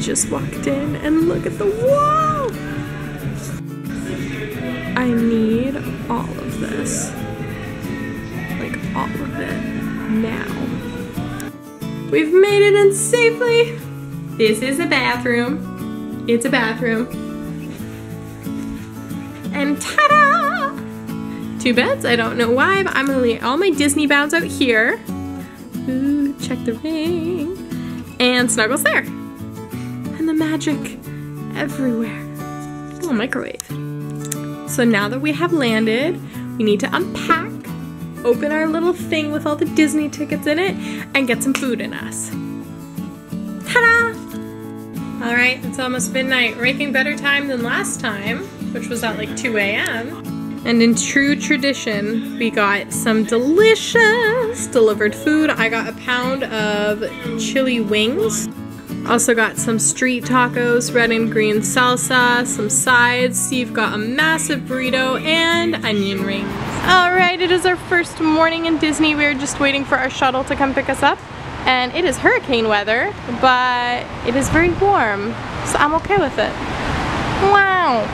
just walked in and look at the wall. I need all of this. Like all of it now. We've made it in safely. This is a bathroom. It's a bathroom. And ta-da! 2 beds, I don't know why, but I'm gonna lay all my Disney bounds out here. Ooh, check the ring. And Snuggles there. And the magic everywhere. Oh, microwave. So now that we have landed, we need to unpack, open our little thing with all the Disney tickets in it, and get some food in us. Ta-da! All right, it's almost midnight. We're making better time than last time, which was at like 2 a.m. And in true tradition, we got some delicious delivered food. I got a pound of chili wings. Also got some street tacos, red and green salsa, some sides. Steve got a massive burrito and onion rings. All right, it is our first morning in Disney. We're just waiting for our shuttle to come pick us up. And it is hurricane weather, but it is very warm, so I'm okay with it. Wow,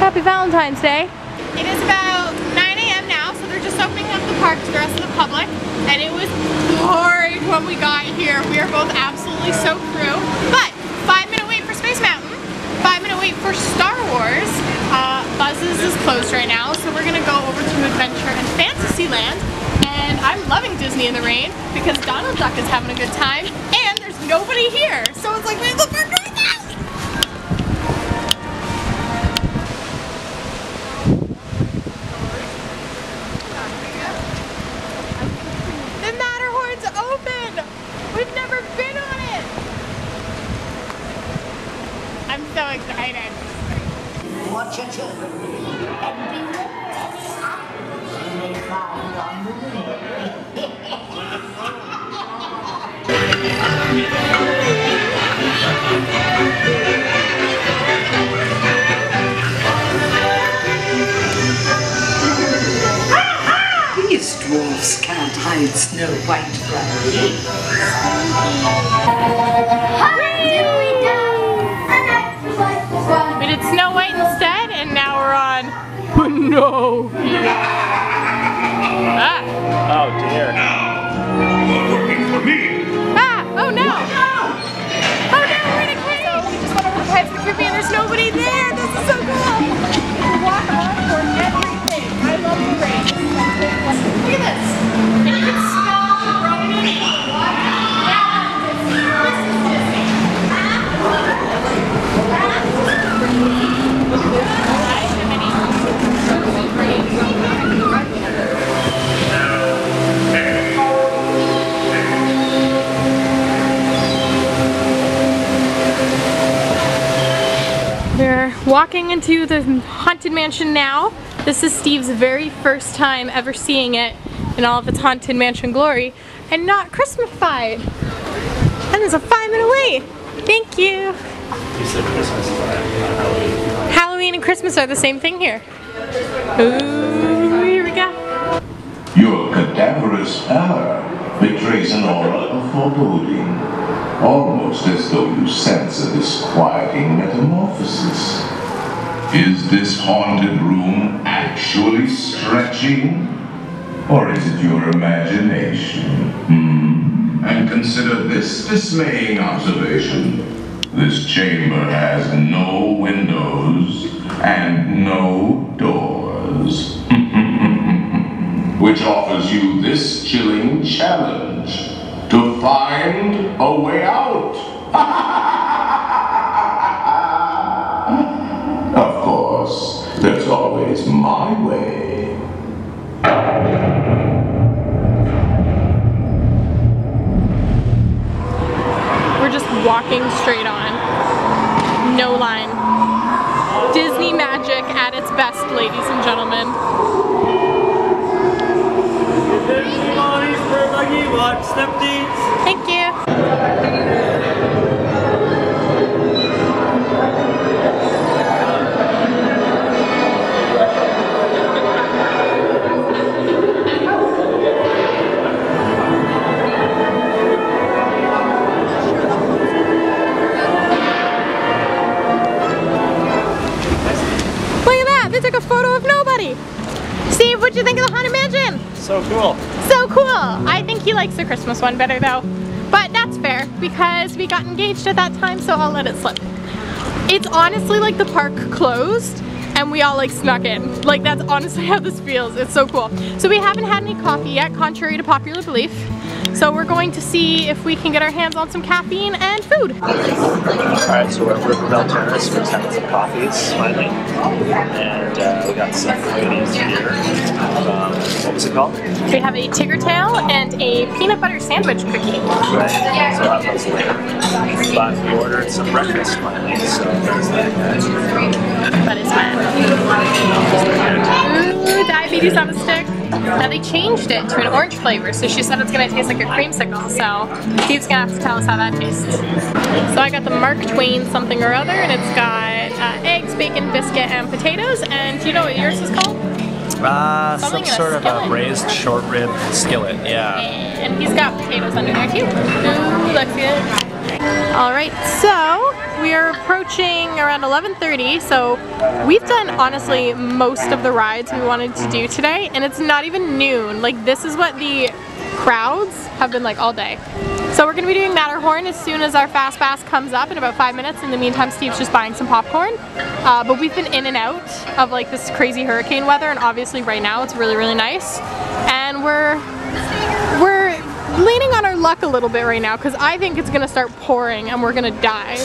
happy Valentine's Day. It is about 9 a.m. now, so they're just opening up the park to the rest of the public. And it was pouring when we got here. We are both absolutely soaked through. But 5-minute wait for Space Mountain, 5-minute wait for Star Wars. Buzz's is closed right now, so we're gonna go over to Adventure and Fantasyland. And I'm loving Disney in the rain because Donald Duck is having a good time, and there's nobody here. So it's like we have the perfect house. We've never been on it! I'm so excited. Watch your children and beware you may find on the These dwarfs can't hide Snow White from me. We did Snow White instead, and now we're on Pinocchio. Ah. Oh dear. Looking for me. Ah! Oh no! Oh no, we're in a cave! So we just went over to Pirates of the Caribbean, there's nobody there! This is so cool! We walk off for everything. I love the rain. Look at this! And you can smell the rain in the water. We're walking into the Haunted Mansion now. This is Steve's very first time ever seeing it in all of its Haunted Mansion glory, and not Christmasified. And there's a 5-minute wait. Thank you. You said Christmas, not Halloween. Halloween and Christmas are the same thing here. Ooh, here we go. Your cadaverous pallor betrays an aura of foreboding, almost as though you sense a disquieting metamorphosis. Is this haunted room actually stretching? Or is it your imagination? And consider this dismaying observation. This chamber has no windows and no doors. Which offers you this chilling challenge to find a way out. Of course, there's always my way. We're just walking straight on. No line. Disney magic at its best, ladies and gentlemen. Thank you. so cool. So cool! I think he likes the Christmas one better though. But that's fair, because we got engaged at that time, so I'll let it slip. It's honestly like the park closed, and we all like snuck in. Like that's honestly how this feels. It's so cool. So we haven't had any coffee yet, contrary to popular belief. So we're going to see if we can get our hands on some caffeine and food. Alright, so we're at Valentines. We're just having some coffees, finally. And we got some goodies here. What was it called? We have a tiger tail and a peanut butter sandwich cookie. Right, so I'll have those later. But we ordered some breakfast finally, so there's that. That is fun. Ooh, diabetes on a stick. Now they changed it to an orange flavor, so she said it's going to taste like a creamsicle, so Steve's going to have to tell us how that tastes. So I got the Mark Twain something or other, and it's got eggs, bacon, biscuit, and potatoes, and do you know what yours is called? Some sort of a braised short rib skillet, yeah. And he's got potatoes under there too. Ooh, looks good. Alright, so we are approaching around 11:30, so we've done honestly most of the rides we wanted to do today, and it's not even noon. Like this is what the crowds have been like all day. So we're going to be doing Matterhorn as soon as our Fast Pass comes up in about 5 minutes. In the meantime, Steve's just buying some popcorn. But we've been in and out of like this crazy hurricane weather, and obviously right now it's really, really nice. And we're leaning on our luck a little bit right now because I think it's going to start pouring and we're going to die.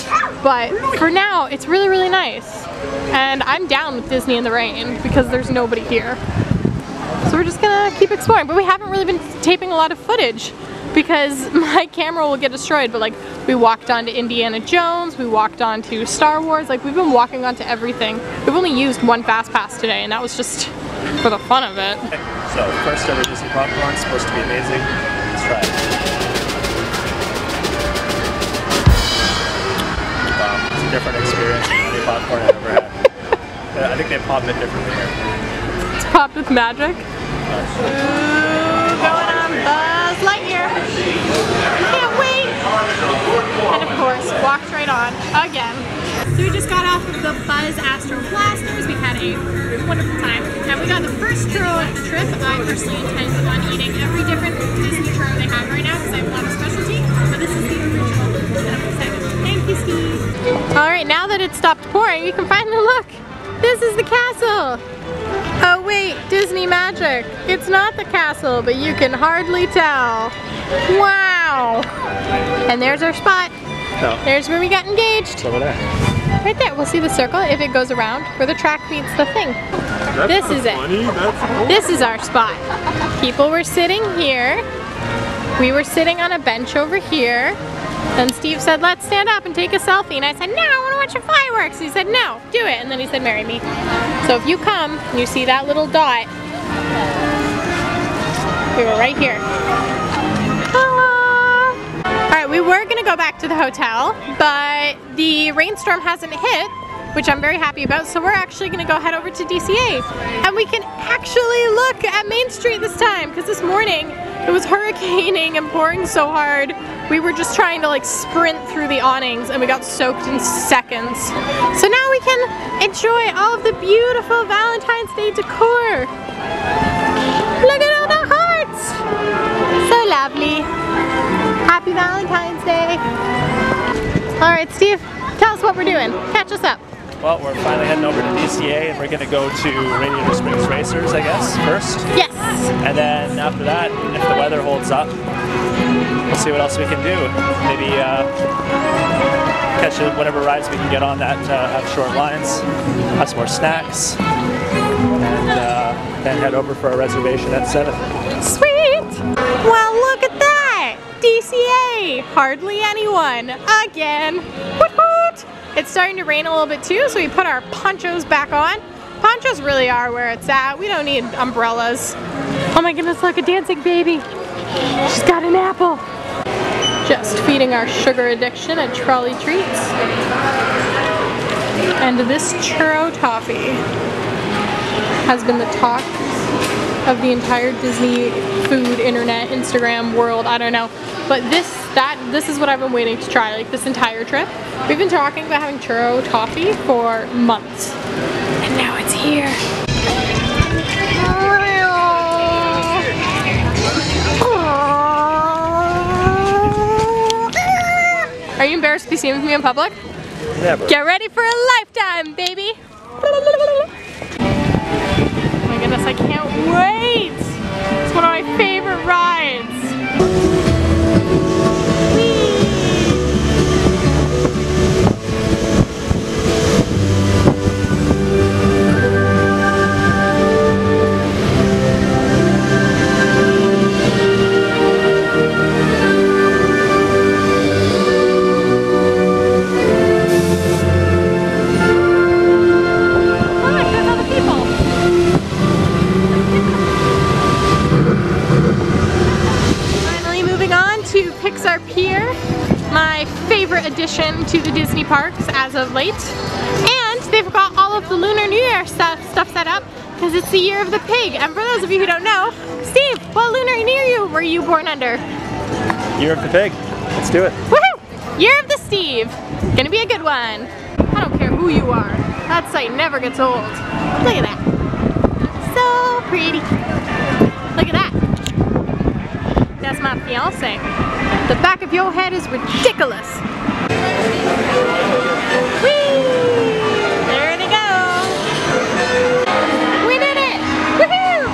But for now, it's really, really nice. And I'm down with Disney in the rain because there's nobody here. So we're just going to keep exploring. But we haven't really been taping a lot of footage because my camera will get destroyed. But like we walked on to Indiana Jones, we walked on to Star Wars, like we've been walking on to everything. We've only used one Fast Pass today and that was just for the fun of it. So first ever Disney popcorn, it's supposed to be amazing. Let's try it. It's a different experience than any popcorn I've ever had. I think they pop it differently here. It's popped with magic. Ooh, going on Buzz Lightyear. Can't wait. And of course, walked right on again. So we just got off of the Buzz Astro Blasters. We had a wonderful time. And we got the first churro trip. I personally intend on eating every different Disney churro they have right now because I want a specialty. But this is the original. And I'm excited. Thank you, Steve. Alright, now that it's stopped pouring, you can finally look. This is the castle. Oh wait, Disney magic. It's not the castle, but you can hardly tell. Wow. And there's our spot. No. There's where we got engaged. It's over there. Right there. We'll see the circle if it goes around where the track meets the thing. This is it. This is our spot. People were sitting here. We were sitting on a bench over here. Then Steve said, let's stand up and take a selfie. And I said, no, I want to watch the fireworks. He said, no, do it. And then he said, marry me. So if you come and you see that little dot, we were right here. Alright, we were going to go back to the hotel, but the rainstorm hasn't hit, which I'm very happy about, so we're actually going to go head over to DCA. And we can actually look at Main Street this time, because this morning it was hurricaning and pouring so hard. We were just trying to like sprint through the awnings and we got soaked in seconds. So now we can enjoy all of the beautiful Valentine's Day decor. Look at all the hearts! So lovely. Happy Valentine's Day. Alright, Steve, tell us what we're doing. Catch us up. Well, we're finally heading over to DCA and we're going to go to Radiator Springs Racers, I guess, first. Yes! And then after that, if the weather holds up, we'll see what else we can do. Maybe catch whatever rides we can get on that have short lines, have some more snacks, and then head over for a reservation at 7. Sweet! Well, look at that! DCA! Hardly anyone. Again. Woot woot! It's starting to rain a little bit too, so we put our ponchos back on. Ponchos really are where it's at. We don't need umbrellas. Oh my goodness, look, a dancing baby. She's got an apple. Just feeding our sugar addiction at Trolley Treats. And this churro toffee has been the talk of the entire Disney food, internet, Instagram world, I don't know. But this is what I've been waiting to try, like this entire trip. We've been talking about having churro toffee for months. And now it's here. Are you embarrassed to be seen with me in public? Never. Get ready for a lifetime, baby! Oh my goodness, I can't wait! It's one of my favorite rides. Whee! Pier, my favorite addition to the Disney parks as of late. And they've got all of the Lunar New Year stuff set up because it's the year of the pig. And for those of you who don't know, Steve, what Lunar New Year were you born under? Year of the pig. Let's do it. Woohoo! Year of the Steve. Gonna be a good one. I don't care who you are. That sight never gets old. Look at that. So pretty. Look at that. That's my fiance. The back of your head is ridiculous. Whee! There they go. We did it! Woohoo!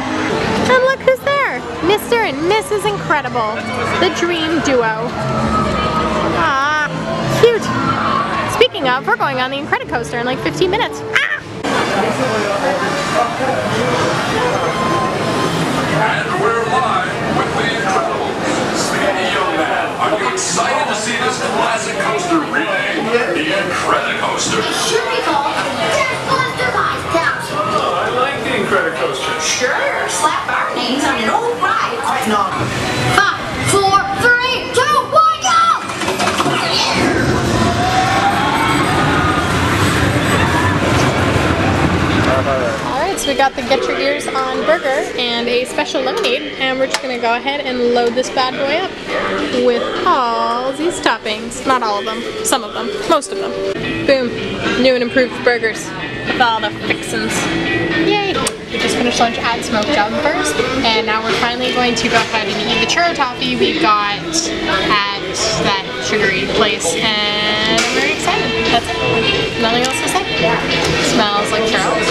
And look who's there. Mr. and Mrs. Incredible. The dream duo. Ah, cute. Speaking of, we're going on the Incredicoaster in like 15 minutes. Ah! And we're live with the Incredibles. Smitty, young man, are you excited to see this classic coaster remake? The Incredicoaster. Should be called Death Council. Oh, I like the Incredicoaster. Sure, slap our names on an old ride. 5, 4, 3, 2, 1, go! Alright, so we got the Get Your Ears On burger and a special lemonade, and we're just gonna go ahead and load this bad boy up with all these toppings. Not all of them, some of them, most of them. Boom, new and improved burgers with all the fixins. Yay! We just finished lunch at Smoked Jug first, and now we're finally going to go ahead and eat the churro toffee we got at that sugary place, and I'm very excited. That's it. Nothing else to say. Smells like churros.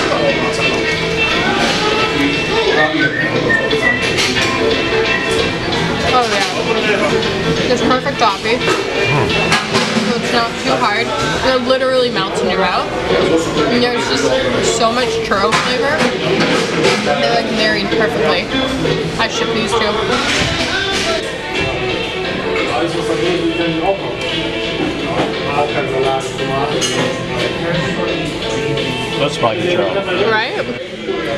Oh yeah. It's perfect toffee. So it's not too hard. It literally melts in your mouth. And there's just so much churro flavor. They're like married perfectly. I ship these two. That's probably good churro. Right?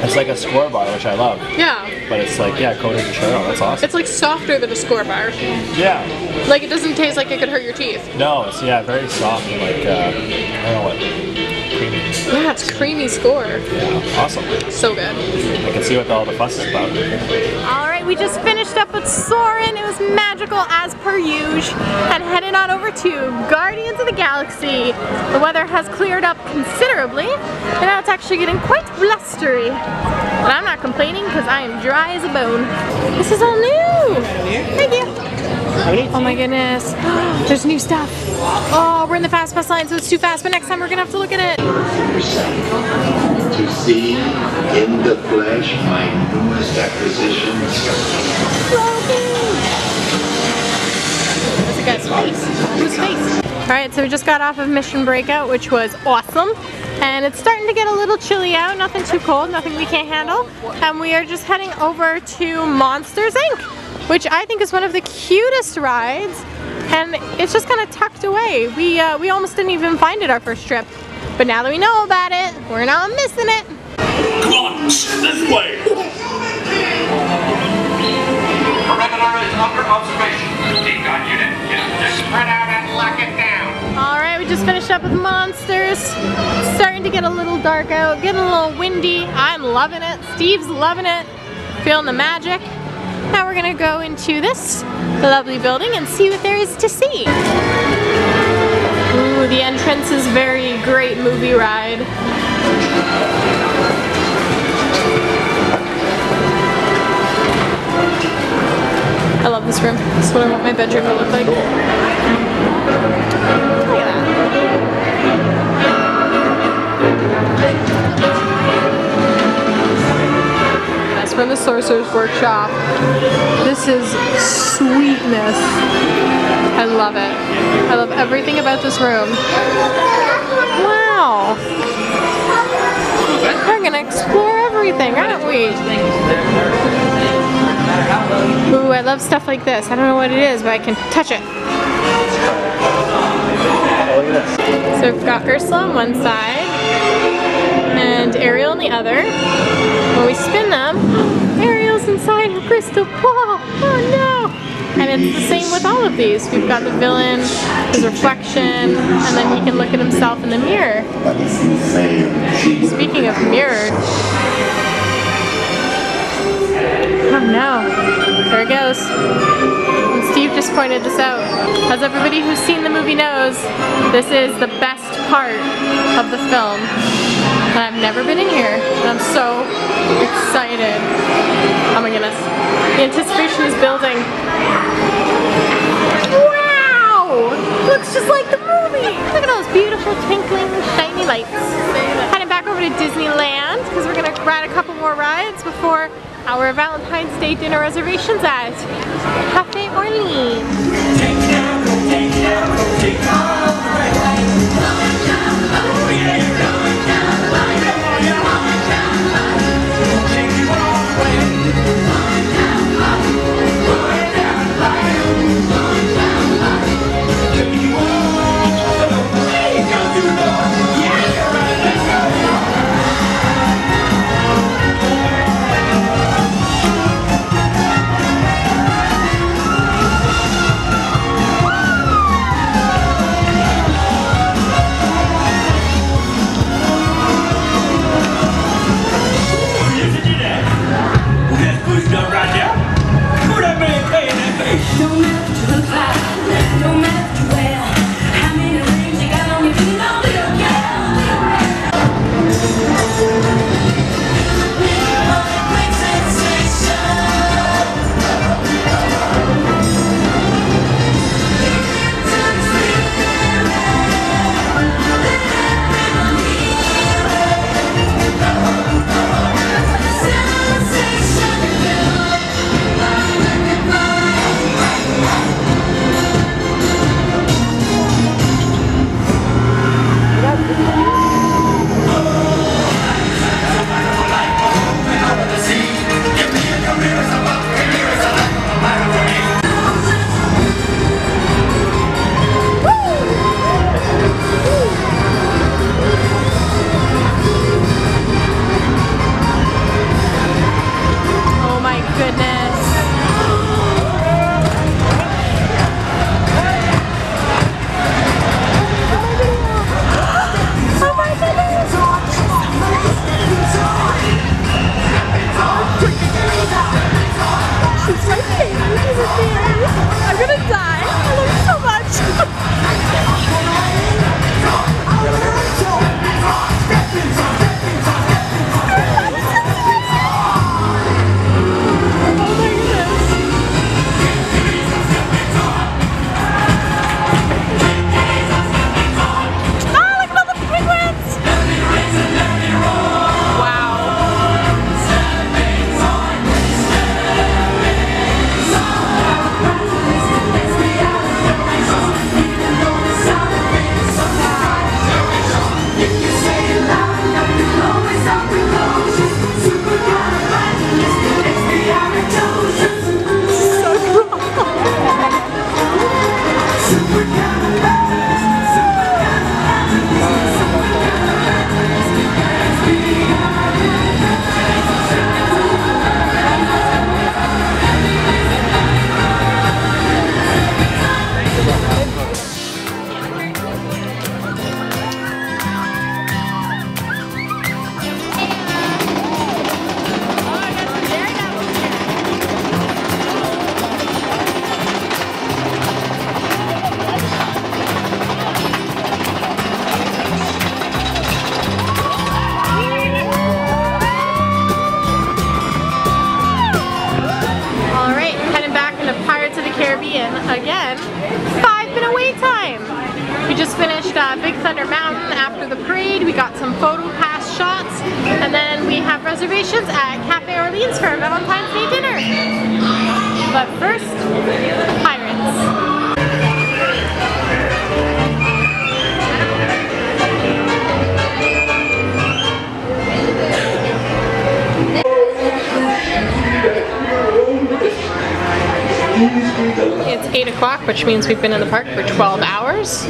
It's like a score bar, which I love. Yeah. But it's like, yeah, coated in churro. That's awesome. It's like softer than a score bar. Yeah. Like it doesn't taste like it could hurt your teeth. No, it's, yeah, very soft and like, I don't know what, creamy. Yeah, it's creamy score. Yeah, awesome. So good. I can see what all the fuss is about. Alright, we just finished up with Soarin'. It was magical as per usual. And headed on over to Guardians of the Galaxy. The weather has cleared up considerably, and now it's actually getting quite blustery. But I'm not complaining because I am dry as a bone. This is all new! Thank you! Oh my goodness. There's new stuff. Oh, we're in the Fast Pass line, so it's too fast, but next time we're gonna have to look at it. To see in the flesh my newest acquisitions. That's a guy's face. Whose face? Alright, so we just got off of Mission Breakout, which was awesome. And it's starting to get a little chilly out, nothing too cold, nothing we can't handle. And we are just heading over to Monsters Inc., which I think is one of the cutest rides. And it's just kind of tucked away. We almost didn't even find it our first trip. But now that we know about it, we're not missing it. Come on, this way. Perimeter is under observation. Take on unit. Just spread out and lock it down. Alright, we just finished up with Monsters. It's starting to get a little dark out, getting a little windy. I'm loving it. Steve's loving it. Feeling the magic. Now we're gonna go into this lovely building and see what there is to see. Ooh, the entrance is very great movie ride. I love this room. This is what I want my bedroom to look like. Look at that. That's from the Sorcerer's Workshop. This is sweetness. I love it. I love everything about this room. Wow. We're gonna explore everything, aren't we? Ooh, I love stuff like this. I don't know what it is, but I can touch it. Oh, look at this. So we've got Ursula on one side and Ariel on the other. When we spin them, Ariel's inside her crystal ball. Oh no! And it's the same with all of these. We've got the villain, his reflection, and then he can look at himself in the mirror. Speaking of mirror. Oh no. There it goes. And Steve just pointed this out. As everybody who's seen the movie knows, this is the best part of the film. And I've never been in here, and I'm so excited. Oh my goodness. The anticipation is building. Wow! Looks just like the movie! Look at those beautiful twinkling, shiny lights. Heading back over to Disneyland, because we're gonna ride a couple more rides before our Valentine's Day dinner reservations at Cafe Orleans. Again, 5-minute wait time. We just finished Big Thunder Mountain after the parade. We got some photo pass shots, and then we have reservations at Cafe Orleans for our Valentine's Day dinner. But first, Pirates. It's 8 o'clock, which means we've been in the park for 12 hours.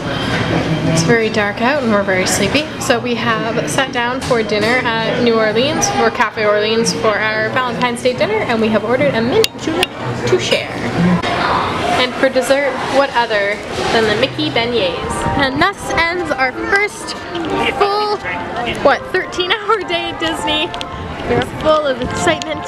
It's very dark out and we're very sleepy. So we have sat down for dinner at New Orleans, or Cafe Orleans, for our Valentine's Day dinner, and we have ordered a mint julep to share. And for dessert, what other than the Mickey beignets. And thus ends our first full, 13-hour day at Disney. We're full of excitement